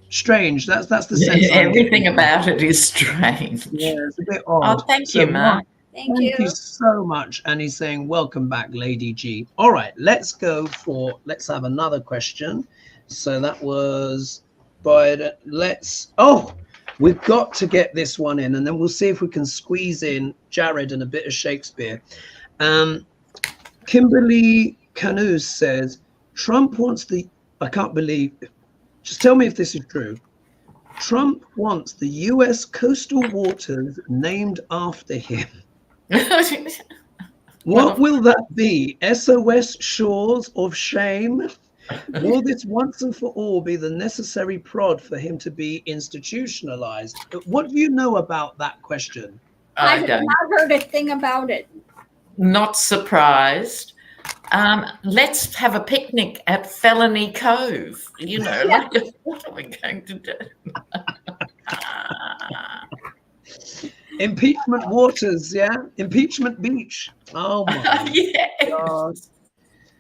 That's the sense. Everything about it is strange. Yeah, it's a bit odd. Oh, thank you, Mark. Thank you you. so much. And he's saying, welcome back, Lady G. All right, let's have another question. So that was, but we've got to get this one in, and then we'll see if we can squeeze in Jared and a bit of Shakespeare. Kimberly Canoes says, Trump wants I can't believe, just tell me if this is true. Trump wants the US coastal waters named after him. What will that be? SOS Shores of Shame? Will this once and for all be the necessary prod for him to be institutionalized? What do you know about that question? I have not heard a thing about it. Not surprised. Let's have a picnic at Felony Cove. You know, like, what are we going to do? Impeachment waters, yeah? Impeachment beach. Oh my yes. God.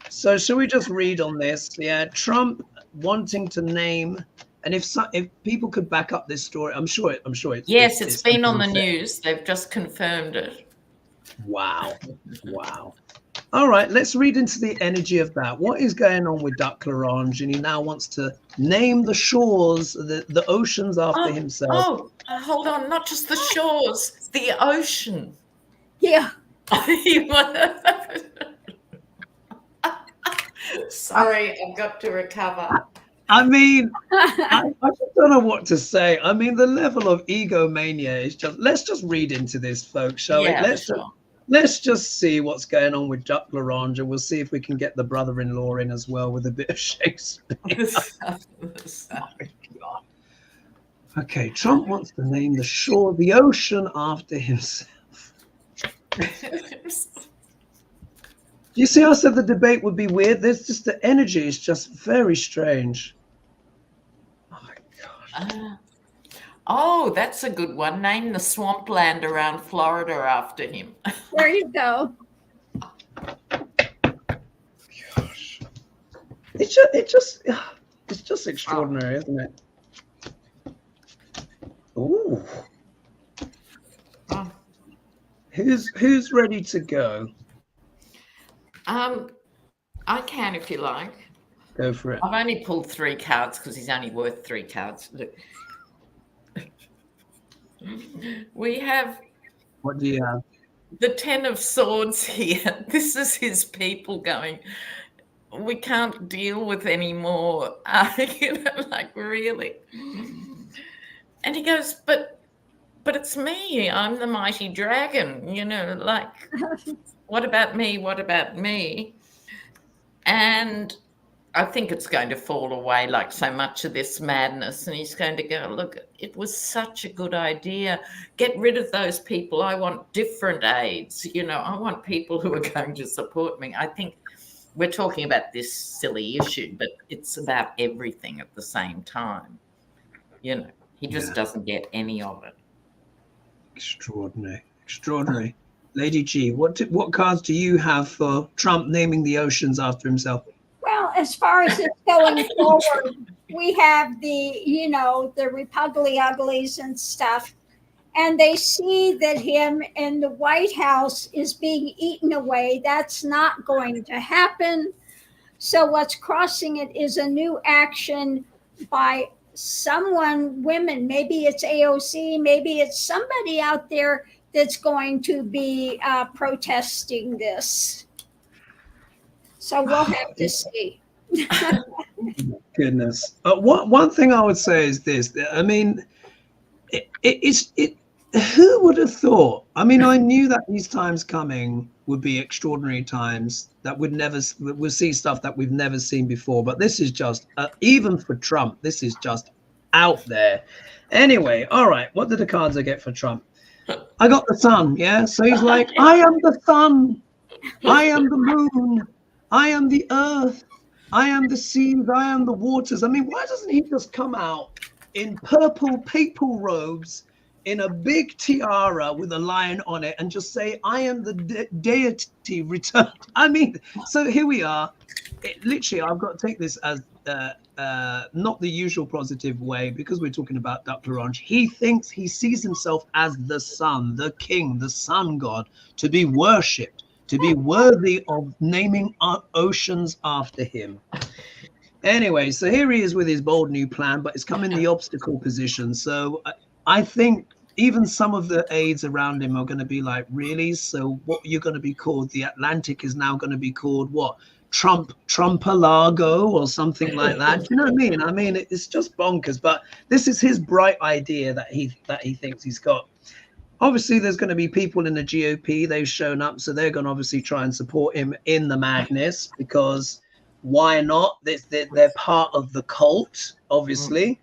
So should we just read on this? Yeah, Trump wanting to name, and if people could back up this story, I'm sure it's. Yes, it's been on the news. They've just confirmed it. Wow. All right, let's read into the energy of that. What is going on with Duck Larange? And he now wants to name the shores, the oceans after himself. Oh, hold on, not just the shores, the ocean. Yeah. Sorry, I've got to recover. I mean, I just don't know what to say. I mean, the level of egomania is just, let's just read into this, folks, shall we? Let's just see what's going on with Duck Larange, and we'll see if we can get the brother-in-law in as well with a bit of Shakespeare. Sorry. Okay, Trump wants to name the ocean after himself. You see, I said the debate would be weird. There's just the energy is just very strange. Oh my gosh. Oh, that's a good one. Name the swampland around Florida after him. There you go. Gosh. It's just extraordinary, isn't it? Ooh. Who's ready to go? I can if you like. Go for it. I've only pulled 3 cards because he's only worth 3 cards. We have. What do you have? The 10 of Swords here. This is his people going, we can't deal with any more. Like really. And he goes, but it's me. I'm the mighty dragon. Like, what about me? What about me? And I think it's going to fall away like so much of this madness. And he's going to go, look, it was such a good idea. Get rid of those people. I want different aides. I want people who are going to support me. I think we're talking about this silly issue, but it's about everything at the same time. He just doesn't get any of it. Extraordinary. Lady G, what cards do you have for Trump naming the oceans after himself? Well, as far as it's going forward, we have the Republic Uglies and stuff, and they see that him in the White House is being eaten away. That's not going to happen. So what's crossing it is a new action by women, maybe it's AOC, maybe it's somebody out there that's going to be protesting this. So we'll have to see. Goodness. One thing I would say is this. I mean, who would have thought? I mean, I knew that these times coming would be extraordinary times, that we'll see stuff that we've never seen before. But this is just, even for Trump, this is just out there. Anyway, all right. What did the cards I get for Trump? I got the sun. Yeah. So he's like, I am the sun. I am the moon. I am the earth. I am the seas, I am the waters. I mean, why doesn't he just come out in purple papal robes, in a big tiara with a lion on it, and just say, I am the deity returned? I mean, so here we are. Literally, I've got to take this as not the usual positive way, because we're talking about Dr. Larange. He sees himself as the sun, the king, the sun god, to be worshipped, to be worthy of naming our oceans after him. Anyway, so here he is with his bold new plan, but it's come in the obstacle position. So I think even some of the aides around him are going to be like, really? So what you're going to be called? The Atlantic is now going to be called what? Trumpalago or something like that. Do you know what I mean? I mean, it's just bonkers. But this is his bright idea that he thinks he's got. Obviously, there's going to be people in the GOP. They've shown up, so they're going to obviously try and support him in the madness, because why not? They're part of the cult, obviously.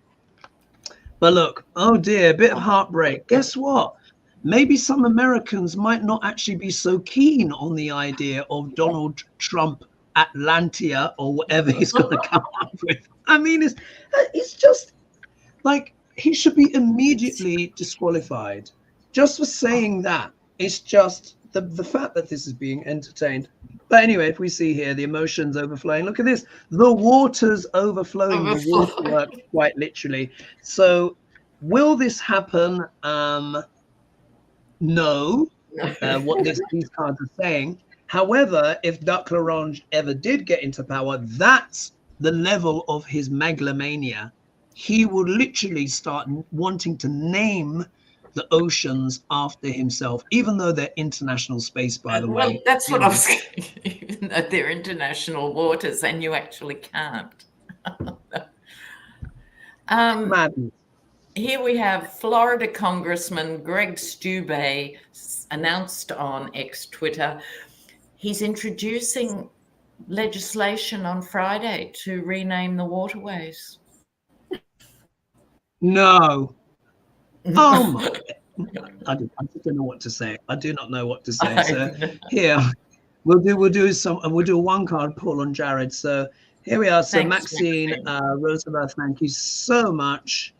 But look, oh dear, a bit of heartbreak. Guess what? Maybe some Americans might not actually be so keen on the idea of Donald Trump Atlantia or whatever he's going to come up with. I mean, it's just like he should be immediately disqualified just for saying that. It's just the fact that this is being entertained. But anyway, if we see here the emotions overflowing, look at this, the waters overflowing, the waterwork, quite literally. So will this happen? No, what these cards are saying. However, if Dr. Larange ever did get into power, that's the level of his megalomania. He would literally start wanting to name the oceans after himself, even though they're international space, by the way. That's what I was saying, even though they're international waters and you actually can't. Madness. Here we have Florida Congressman Greg Stubbe announced on Twitter, he's introducing legislation on Friday to rename the waterways. No. Oh my! I don't know what to say. I do not know what to say. So here, we'll do a one card pull on Jared. So here we are. So Thanks, Maxine Roosevelt, thank you so much,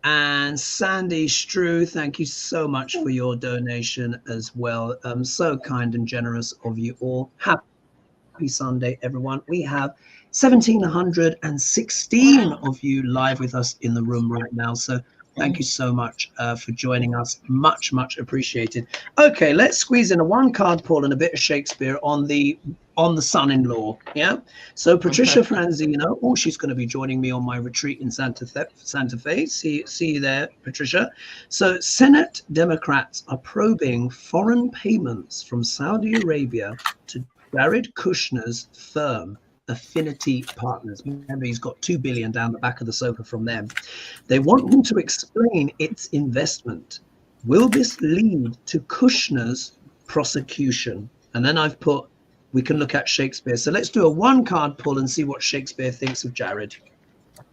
and Sandy Strew, thank you so much for your donation as well. So kind and generous of you all. Happy Sunday, everyone. We have 1,716 of you live with us in the room right now. So thank you so much for joining us. Much, much appreciated. Okay, let's squeeze in a one card pull and a bit of Shakespeare on the son-in-law. Yeah. So Patricia Franzino, she's going to be joining me on my retreat in Santa Fe. See you there, Patricia. So Senate Democrats are probing foreign payments from Saudi Arabia to Jared Kushner's firm Affinity Partners. Remember, he's got $2 billion down the back of the sofa from them. They want him to explain its investment. Will this lead to Kushner's prosecution? And then I've put, we can look at Shakespeare. So let's do a one card pull and see what Shakespeare thinks of Jared.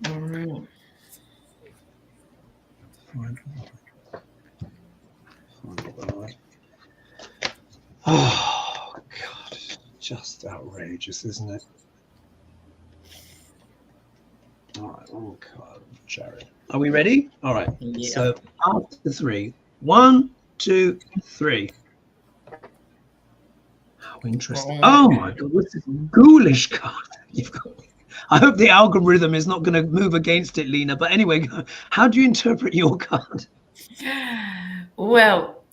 All right. Oh God, just outrageous, isn't it? All right, one card, Jared. Are we ready? All right. Yeah. So after 3, 1, 2, 3. How interesting. Oh my God, what's this ghoulish card you've got? I hope the algorithm is not going to move against it, Lena. But anyway, how do you interpret your card? Well,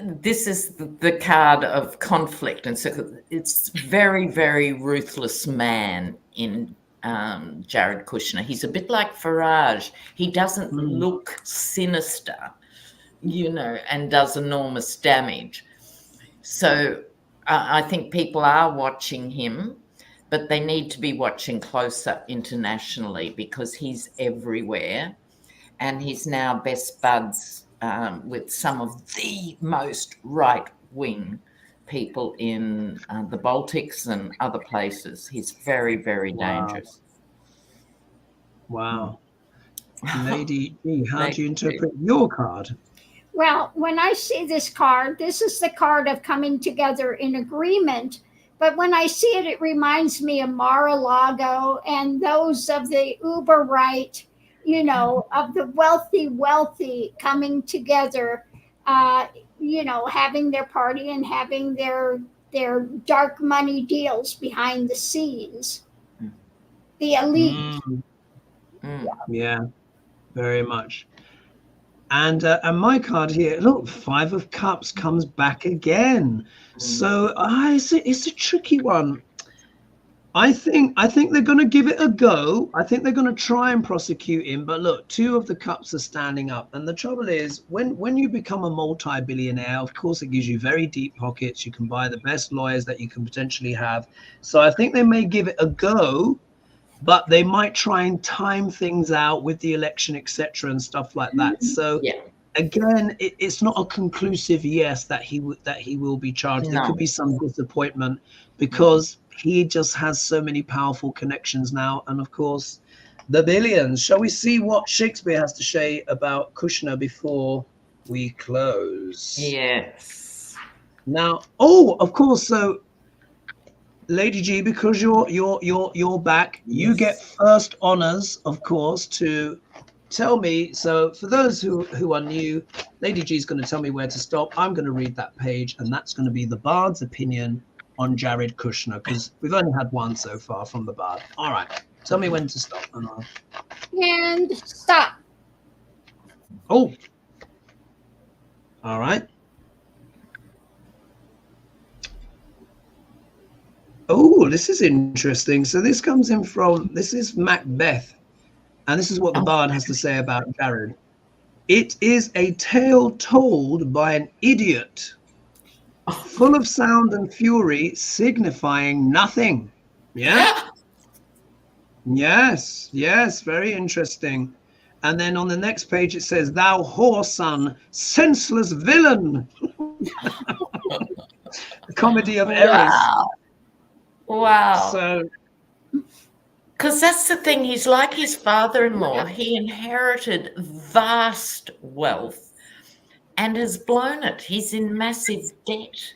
this is the card of conflict. And so it's very, very ruthless man in Jared Kushner. He's a bit like Farage. He doesn't look sinister, and does enormous damage. So I think people are watching him, but they need to be watching closer internationally because he's everywhere. And he's now best buds with some of the most right-wing people in the Baltics and other places. He's very, very dangerous. Wow. Lady G, how do you interpret your card? Well, when I see this card, this is the card of coming together in agreement But when I see it, it reminds me of Mar-a-Lago and those of the uber right, you know, of the wealthy coming together, you know, having their party and having their dark money deals behind the scenes. The elite. Yeah, very much. And my card here, look, 5 of Cups comes back again. So it's a tricky one. I think they're going to give it a go. I think they're going to try and prosecute him. But look, 2 of the Cups are standing up. And the trouble is, when you become a multi-billionaire, of course, it gives you very deep pockets. You can buy the best lawyers that you can potentially have. So I think they may give it a go, but they might try and time things out with the election, etc., and stuff like that. So again, it's not a conclusive yes that he will be charged. There could be some disappointment because he just has so many powerful connections now, and of course, the billions. Shall we see what Shakespeare has to say about Kushner before we close? Yes. Now, of course, so. Lady G, because you're back, you get first honors, of course, to tell me. So for those who are new, Lady G is going to tell me where to stop. I'm going to read that page, and that's going to be the Bard's opinion on Jared Kushner, because we've only had one so far from the Bard. All right, tell me when to stop. And stop. Oh, all right. Oh, this is interesting. So this comes in from, this is Macbeth. And this is what the Bard has to say about Jared. It is a tale told by an idiot, full of sound and fury, signifying nothing. Yeah? Yes, very interesting. And then on the next page it says, thou whoreson, senseless villain. The comedy of errors. Wow. So, because that's the thing, he's like his father-in-law. He inherited vast wealth and has blown it. He's in massive debt.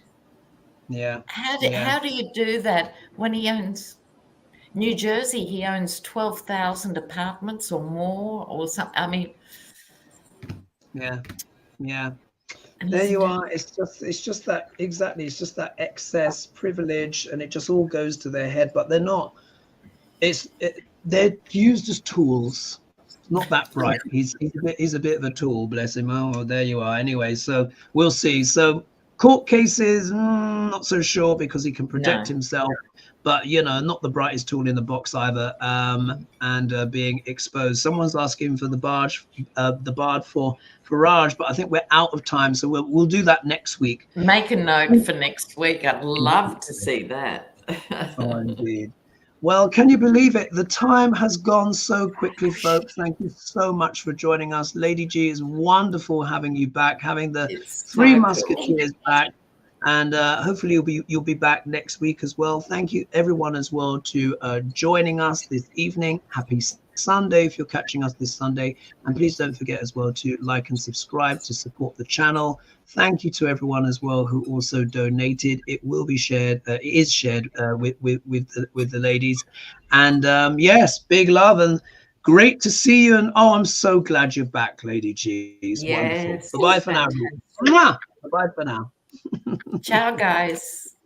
Yeah. How do you do that when he owns New Jersey? He owns 12,000 apartments or more or something. I mean, yeah. There you are. It's just that, exactly. It's just that excess privilege, and it just all goes to their head. But they're not. They're used as tools. Not that bright. He's a bit of a tool, bless him. Oh, there you are. Anyway, so we'll see. So court cases, not so sure, because he can protect himself. But not the brightest tool in the box either. And being exposed. Someone's asking for the Bard for Farage, but I think we're out of time, so we'll do that next week. Make a note for next week. I'd love to see that. Oh, indeed. Well, can you believe it? The time has gone so quickly, folks. Thank you so much for joining us. Lady G, is wonderful having you back, having the Three Musketeers back. And hopefully you'll be back next week as well. Thank you everyone as well to joining us this evening. Happy Sunday if you're catching us this Sunday, and please don't forget as well to like and subscribe to support the channel. Thank you to everyone as well who also donated. It will be shared. It is shared with the ladies. And yes, big love and great to see you. And I'm so glad you're back, Lady G. It's wonderful. Bye bye for now. Bye bye for now. Ciao, guys.